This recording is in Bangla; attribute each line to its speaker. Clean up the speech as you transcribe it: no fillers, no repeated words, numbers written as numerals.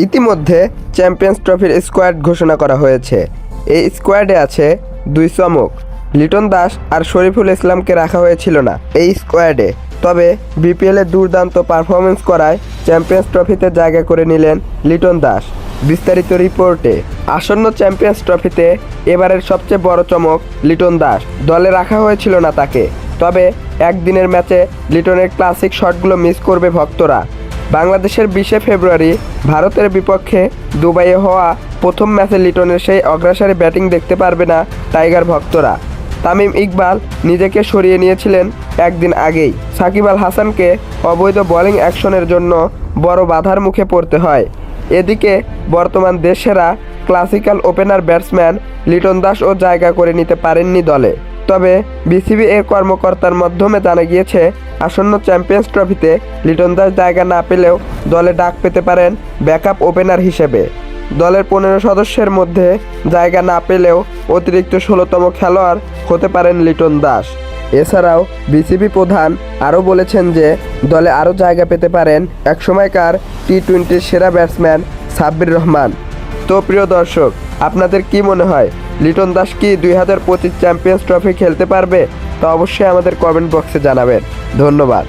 Speaker 1: ইতিমধ্যে চ্যাম্পিয়ন্স ট্রফির স্কোয়াড ঘোষণা করা হয়েছে। এই স্কোয়াডে আছে দুই চমক, লিটন দাস আর শরীফুল ইসলামকে রাখা হয়েছিল না এই স্কোয়াডে। তবে বিপিএলে দুর্দান্ত পারফরমেন্স করায় চ্যাম্পিয়ন্স ট্রফিতে জায়গা করে নিলেন লিটন দাস। বিস্তারিত রিপোর্টে। আসন্ন চ্যাম্পিয়ন্স ট্রফিতে এবারের সবচেয়ে বড় চমক লিটন দাস। দলে রাখা হয়েছিল না তাকে, তবে একদিনের ম্যাচে লিটনের ক্লাসিক শটগুলো মিস করবে ভক্তরা। বাংলাদেশের 20শে ফেব্রুয়ারি ভারতের বিপক্ষে দুবাইয়ে হওয়া প্রথম ম্যাচে লিটনের সেই অগ্রাসরী ব্যাটিং দেখতে পারবে না টাইগার ভক্তরা। তামিম ইকবাল নিজেকে সরিয়ে নিয়েছিলেন একদিন আগেই। সাকিব আল হাসানকে অবৈধ বোলিং অ্যাকশনের জন্য বড় বাধার মুখে পড়তে হয়। এদিকে বর্তমান দেশসেরা ক্লাসিক্যাল ওপেনার ব্যাটসম্যান লিটন দাসও জায়গা করে নিতে পারেননি দলে। তবে বিসিবি এর কর্মকর্তার মাধ্যমে জানা গিয়েছে, আসন্ন চ্যাম্পিয়ন্স ট্রফিতে লিটন দাস জায়গা না পেলেও দলে ডাক পেতে পারেন ব্যাকআপ ওপেনার হিসেবে। দলের 15 সদস্যের মধ্যে জায়গা না পেলেও অতিরিক্ত 16তম খেলোয়াড় হতে পারেন লিটন দাস। এছাড়াও বিসিবি প্রধান আরও বলেছেন যে দলে আরও জায়গা পেতে পারেন একসময়কার টি-20 সেরা ব্যাটসম্যান সাব্বির রহমান। তো প্রিয় দর্শক, আপনাদের কি মনে হয় লিটন দাস কি 2025 চ্যাম্পিয়ন্স ট্রফি খেলতে পারবে? তা অবশ্যই আমাদের কমেন্ট বক্সে জানাবেন। ধন্যবাদ।